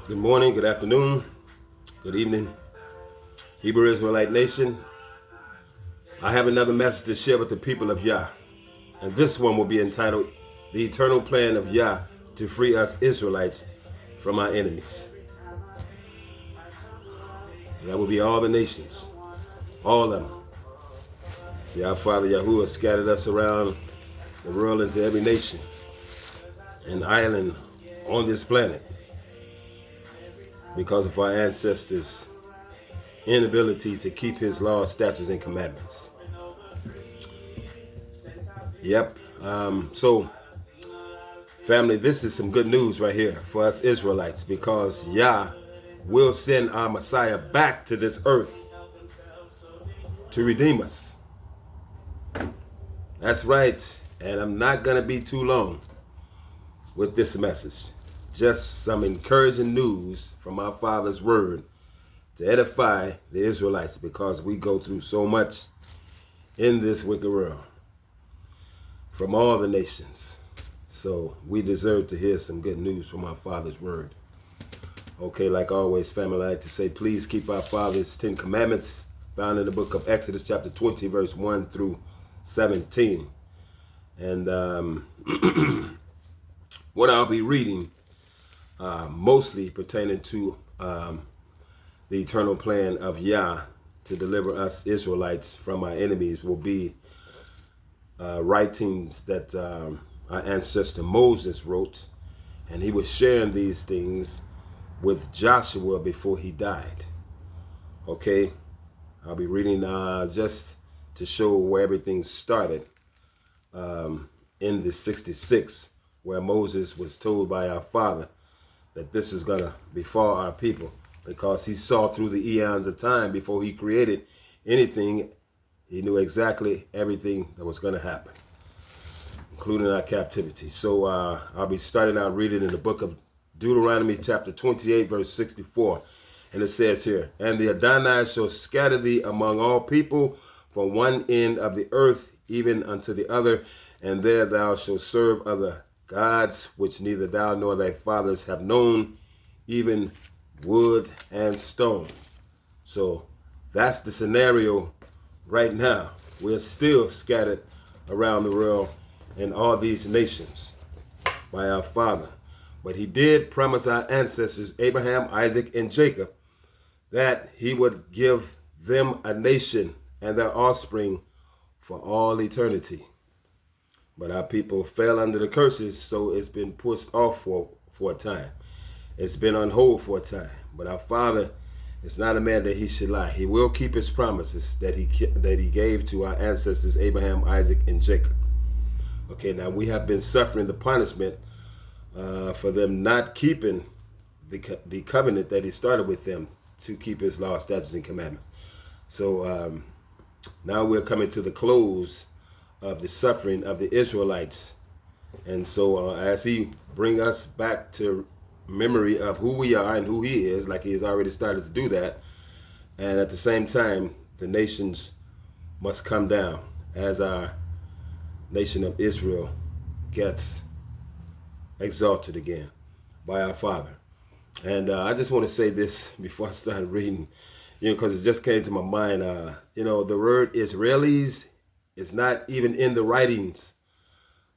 Good morning, good afternoon, good evening, Hebrew Israelite Nation. I have another message to share with the people of Yah. And this one will be entitled, The Eternal Plan of Yah to Free Us Israelites from Our Enemies. And that will be all the nations, all of them. See, our Father Yahuwah scattered us around the world into every nation and island on this planet because of our ancestors' inability to keep his laws, statutes, and commandments. Yep. So, family, this is some good news right here for us Israelites because Yah will send our Messiah back to this earth to redeem us. That's right. And I'm not going to be too long with this message. Just some encouraging news from our Father's word to edify the Israelites because we go through so much in this wicked world from all the nations. So we deserve to hear some good news from our Father's word. Okay, like always, family, I like to say, please keep our Father's 10 Commandments found in the book of Exodus chapter 20, verse 1 through 17. And what I'll be reading, mostly pertaining to the eternal plan of Yah to deliver us Israelites from our enemies, will be writings that our ancestor Moses wrote, and he was sharing these things with Joshua before he died. Okay, I'll be reading just to show where everything started in the 66, where Moses was told by our Father that this is going to befall our people because he saw through the eons of time before he created anything. He knew exactly everything that was going to happen, including our captivity. So I'll be starting out reading in the book of Deuteronomy chapter 28, verse 64. And it says here, "And the Adonai shall scatter thee among all people from one end of the earth even unto the other, and there thou shalt serve other gods, which neither thou nor thy fathers have known, even wood and stone." So that's the scenario right now. We're still scattered around the world in all these nations by our Father. But he did promise our ancestors, Abraham, Isaac, and Jacob, that he would give them a nation and their offspring for all eternity. But our people fell under the curses, so it's been pushed off for a time. It's been on hold for a time. But our Father is not a man that he should lie. He will keep his promises that he gave to our ancestors, Abraham, Isaac, and Jacob. Okay, now we have been suffering the punishment for them not keeping the covenant that he started with them to keep his law, statutes, and commandments. So now we're coming to the close of the suffering of the Israelites. And so as he bring us back to memory of who we are and who he is, like he has already started to do that, and at the same time, the nations must come down as our nation of Israel gets exalted again by our Father. And I just want to say this before I start reading, because it just came to my mind. The word Israelis is not even in the writings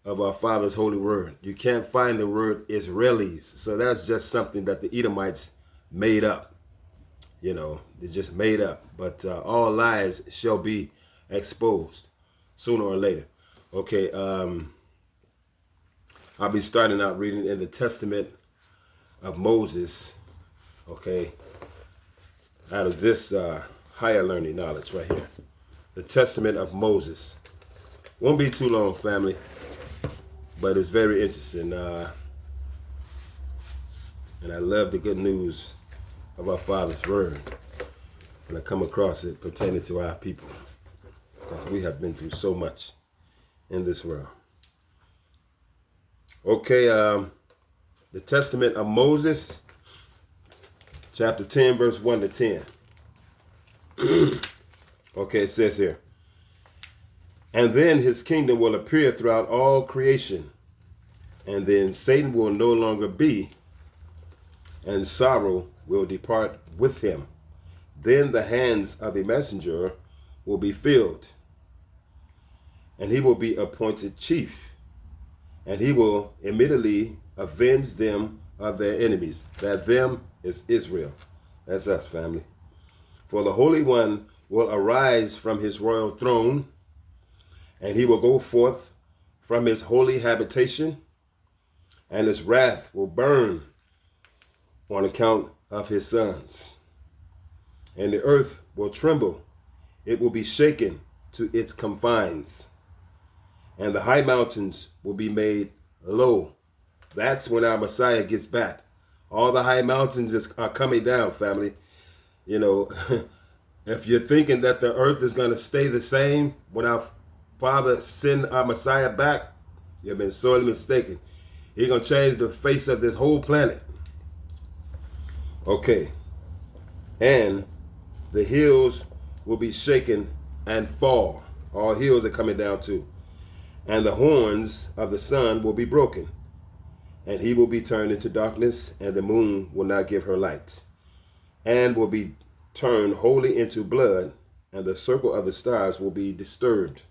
of our Father's holy word. You can't find the word Israelis. So that's just something that the Edomites made up. It's just made up. But all lies shall be exposed sooner or later. Okay, I'll be starting out reading in the Testament of Moses, okay, out of this higher learning knowledge right here. The Testament of Moses. Won't be too long, family, but it's very interesting. And I love the good news of our Father's word when I come across it pertaining to our people, because we have been through so much in this world. Okay, the Testament of Moses, chapter 10, verse 1 to 10. Okay, it says here, "And then his kingdom will appear throughout all creation, and then Satan will no longer be, and sorrow will depart with him. Then the hands of a messenger will be filled, and he will be appointed chief, and he will immediately avenge them of their enemies. That them is Israel. That's us, family. For the Holy One will arise from his royal throne, and he will go forth from his holy habitation, and his wrath will burn on account of his sons. And the earth will tremble, it will be shaken to its confines, and the high mountains will be made low. That's when our Messiah gets back. All the high mountains are coming down, family. You know, if you're thinking that the earth is going to stay the same when our Father send our Messiah back, you've been sorely mistaken. He's going to change the face of this whole planet. Okay. And the hills will be shaken and fall. All hills are coming down too. And the horns of the sun will be broken, and he will be turned into darkness, and the moon will not give her light, and will be turned wholly into blood, and the circle of the stars will be disturbed,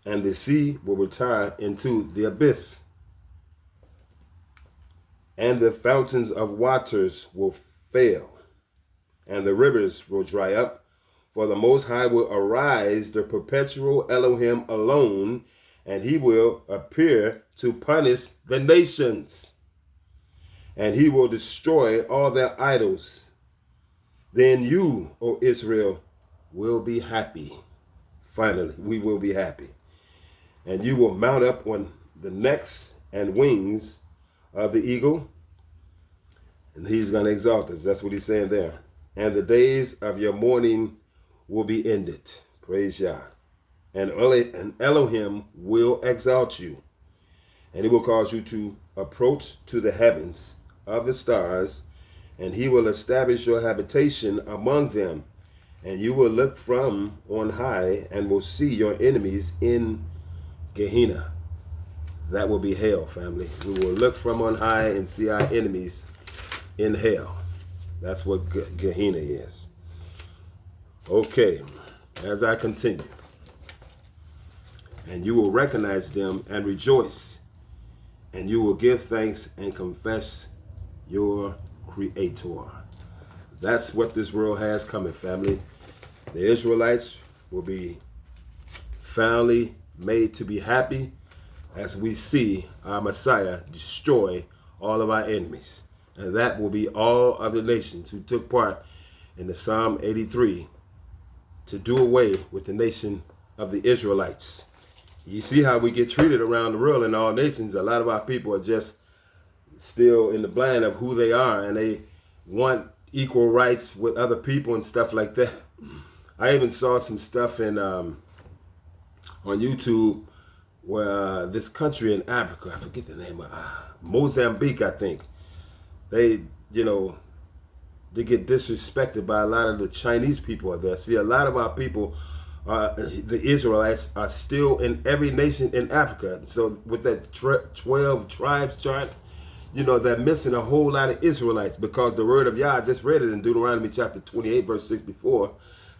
and the sea will retire into the abyss, and the fountains of waters will fail, and the rivers will dry up. For the Most High will arise, the perpetual Elohim alone, and he will appear to punish the nations, and he will destroy all their idols. Then you, O Israel, will be happy. Finally, we will be happy. And you will mount up on the necks and wings of the eagle, and he's going to exalt us. That's what he's saying there. And the days of your mourning will be ended. Praise Yah. And Elohim will exalt you, and he will cause you to approach to the heavens of the stars, and he will establish your habitation among them, and you will look from on high and will see your enemies in Gehenna. That will be hell, family. We will look from on high and see our enemies in hell. That's what Gehenna is. Okay, as I continue. And you will recognize them and rejoice, and you will give thanks and confess your Creator. That's what this world has coming, family. The Israelites will be finally made to be happy as we see our Messiah destroy all of our enemies. And that will be all other nations who took part in the Psalm 83 to do away with the nation of the Israelites. You see how we get treated around the world in all nations. A lot of our people are just still in the blind of who they are, and they want equal rights with other people and stuff like that. I even saw some stuff in on YouTube where this country in Africa, I forget the name of Mozambique, I think. They get disrespected by a lot of the Chinese people out there. See, a lot of our people, the Israelites, are still in every nation in Africa. So with that 12 tribes chart, they're missing a whole lot of Israelites, because the word of Yah, I just read it in Deuteronomy chapter 28, verse 64,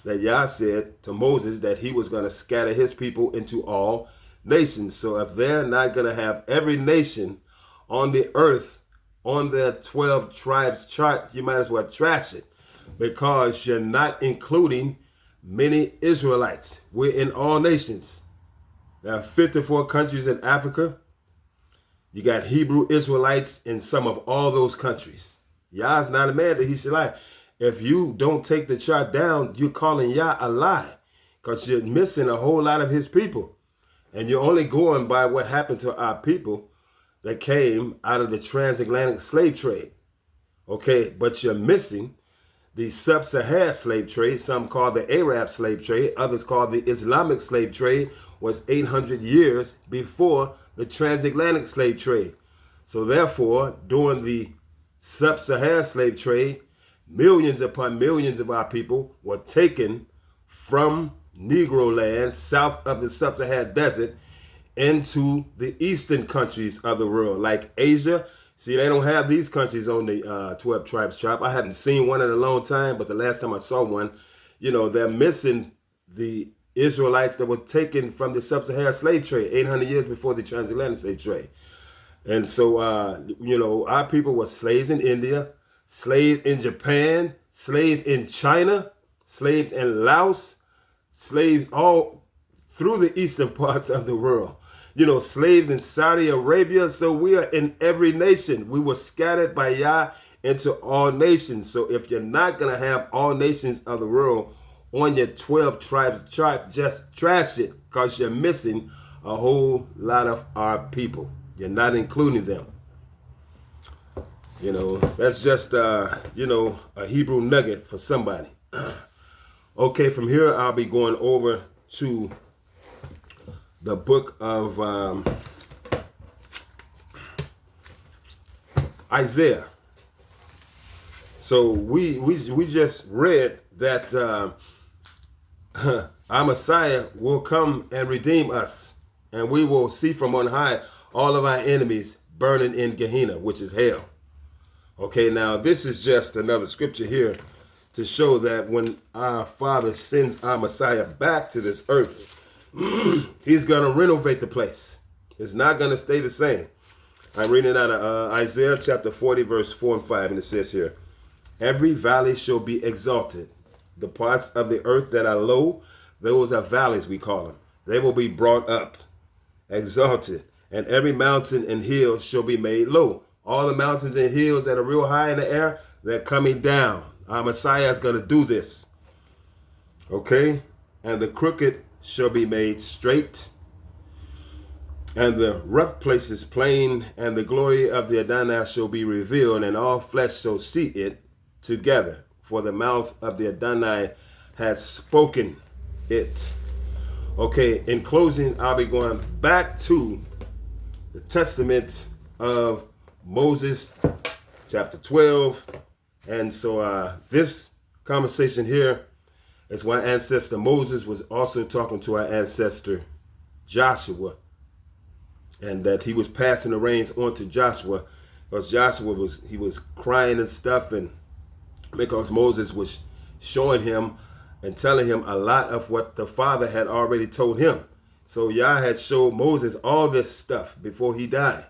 that Yah said to Moses that he was going to scatter his people into all nations. So if they're not going to have every nation on the earth on their 12 tribes chart, you might as well trash it, because you're not including many Israelites. We're in all nations. There are 54 countries in Africa. You got Hebrew Israelites in some of all those countries. Yah's not a man that he should lie. If you don't take the chart down, you're calling Yah a lie, because you're missing a whole lot of his people. And you're only going by what happened to our people that came out of the transatlantic slave trade. Okay, but you're missing the sub-Saharan slave trade. Some call the Arab slave trade. Others call the Islamic slave trade, was 800 years before the transatlantic slave trade. So therefore, during the sub-Saharan slave trade, millions upon millions of our people were taken from Negro land south of the sub-Saharan desert into the eastern countries of the world, like Asia. See, they don't have these countries on the 12 tribes chart. I haven't seen one in a long time, but the last time I saw one, they're missing the Israelites that were taken from the sub-Saharan slave trade 800 years before the transatlantic slave trade. And so, our people were slaves in India, slaves in Japan, slaves in China, slaves in Laos, slaves all through the eastern parts of the world. Slaves in Saudi Arabia. So we are in every nation. We were scattered by Yah into all nations. So if you're not going to have all nations of the world on your 12 tribes chart, just trash it, because you're missing a whole lot of our people. You're not including them. That's just, a Hebrew nugget for somebody. Okay, from here I'll be going over to the book of Isaiah. So we just read that our Messiah will come and redeem us, and we will see from on high all of our enemies burning in Gehenna, which is hell. Okay, now this is just another scripture here to show that when our Father sends our Messiah back to this earth, he's going to renovate the place. It's not going to stay the same. I'm reading out of Isaiah chapter 40, verse 4 and 5, and it says here, every valley shall be exalted. The parts of the earth that are low, those are valleys, we call them. They will be brought up, exalted, and every mountain and hill shall be made low. All the mountains and hills that are real high in the air, they're coming down. Our Messiah is going to do this. Okay? And the crooked shall be made straight, and the rough places plain, and the glory of the Adonai shall be revealed, and all flesh shall see it together. For the mouth of the Adonai has spoken it. Okay, in closing, I'll be going back to the Testament of Moses, chapter 12. And so this conversation here is why ancestor Moses was also talking to our ancestor Joshua, and that he was passing the reins on to Joshua, because Joshua was crying and stuff, and because Moses was showing him and telling him a lot of what the Father had already told him. So Yah had showed Moses all this stuff before he died.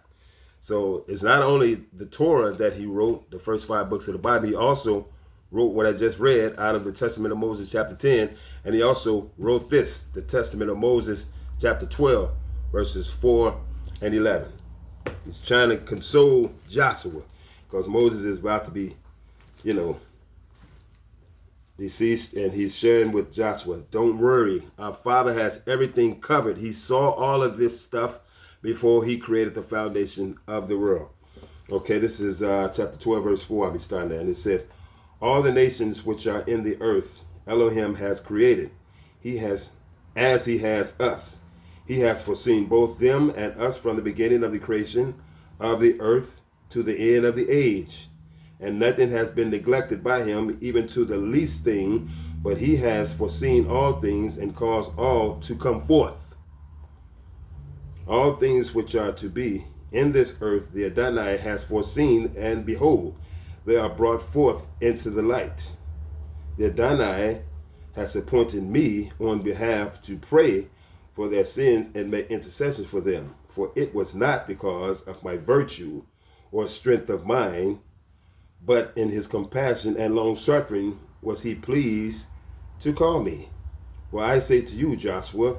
So it's not only the Torah that he wrote, the first 5 books of the Bible, he also wrote what I just read out of the Testament of Moses chapter 10, and he also wrote this, the Testament of Moses chapter 12, verses 4 and 11. He's trying to console Joshua, because Moses is about to be, deceased, and he's sharing with Joshua, don't worry, our Father has everything covered. He saw all of this stuff before he created the foundation of the world. Okay, this is chapter 12, verse 4. I'll be starting there, and it says, all the nations which are in the earth, Elohim has created. He has, as he has us. He has foreseen both them and us from the beginning of the creation of the earth to the end of the age. And nothing has been neglected by him, even to the least thing, but he has foreseen all things and caused all to come forth. All things which are to be in this earth, the Adonai has foreseen, and behold, they are brought forth into the light. The Adonai has appointed me on behalf to pray for their sins and make intercession for them. For it was not because of my virtue or strength of mine, but in his compassion and long suffering was he pleased to call me. For I say to you, Joshua,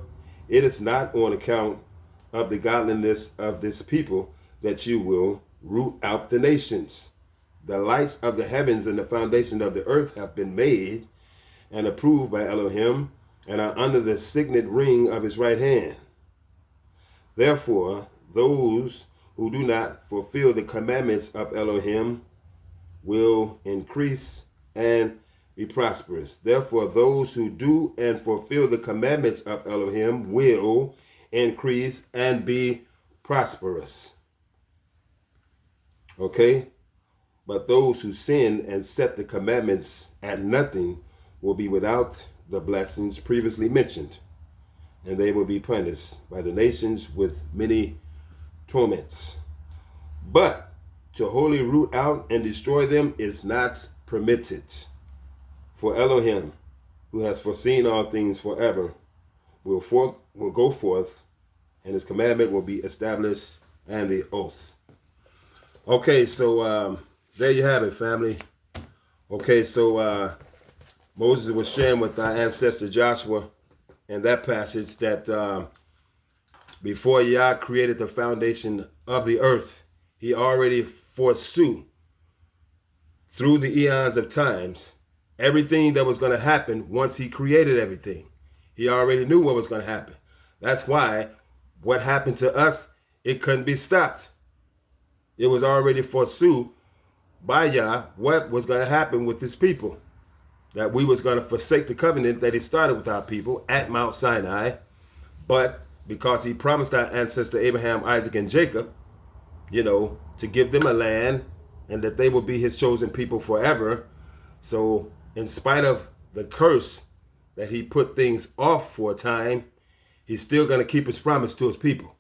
it is not on account of the godliness of this people that you will root out the nations. The lights of the heavens and the foundation of the earth have been made and approved by Elohim, and are under the signet ring of his right hand. Therefore, those who do not fulfill the commandments of Elohim will increase and be prosperous. Therefore, those who do and fulfill the commandments of Elohim will increase and be prosperous. Okay? But those who sin and set the commandments at nothing will be without the blessings previously mentioned, and they will be punished by the nations with many torments. But to wholly root out and destroy them is not permitted. For Elohim, who has foreseen all things forever, will go forth, and his commandment will be established, and the oath. Okay, so there you have it, family. Okay, so Moses was sharing with our ancestor Joshua in that passage that before Yah created the foundation of the earth, he already foresaw through the eons of times everything that was going to happen once he created everything. He already knew what was going to happen. That's why what happened to us, it couldn't be stopped. It was already foresaw by Yah what was going to happen with his people. That we was going to forsake the covenant that he started with our people at Mount Sinai. But because he promised our ancestor Abraham, Isaac, and Jacob, to give them a land and that they will be his chosen people forever. So in spite of the curse that he put things off for a time, he's still going to keep his promise to his people.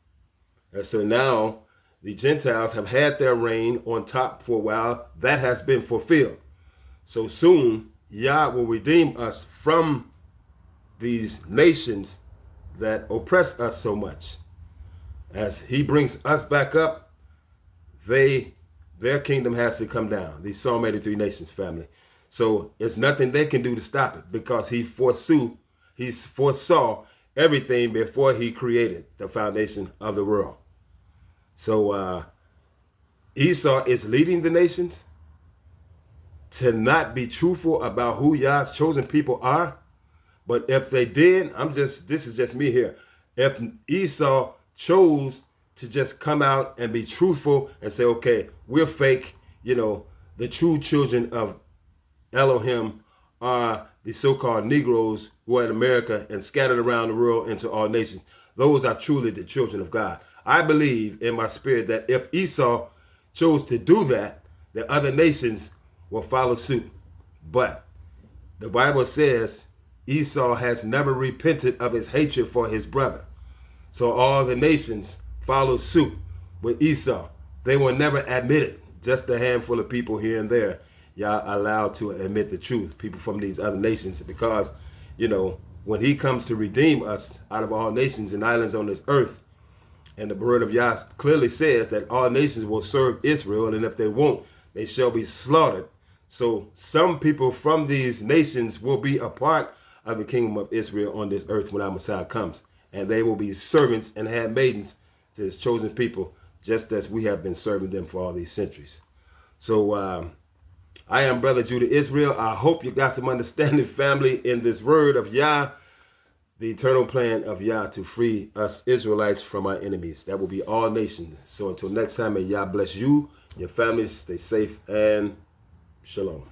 And so now the Gentiles have had their reign on top for a while. That has been fulfilled. So soon, Yah will redeem us from these nations that oppress us so much. As he brings us back up, their kingdom has to come down. These Psalm 83 nations, family. So it's nothing they can do to stop it because he foresaw everything before he created the foundation of the world. So Esau is leading the nations to not be truthful about who Yah's chosen people are. But if they did, this is just me here. If Esau chose to just come out and be truthful and say, okay, we're fake, the true children of Elohim are the so-called Negroes who are in America and scattered around the world into all nations. Those are truly the children of God. I believe in my spirit that if Esau chose to do that, the other nations will follow suit. But the Bible says Esau has never repented of his hatred for his brother. So all the nations follow suit with Esau. They will never admit it. Just a handful of people here and there, Yah allowed to admit the truth. People from these other nations, because, when he comes to redeem us out of all nations and islands on this earth, and the word of Yah clearly says that all nations will serve Israel, and if they won't, they shall be slaughtered. So some people from these nations will be a part of the kingdom of Israel on this earth when our Messiah comes. And they will be servants and handmaidens to his chosen people, just as we have been serving them for all these centuries. So I am Brother Judah Israel. I hope you got some understanding, family, in this word of Yah, the eternal plan of Yah to free us Israelites from our enemies. That will be all nations. So until next time, may Yah bless you, your families, stay safe, and shalom.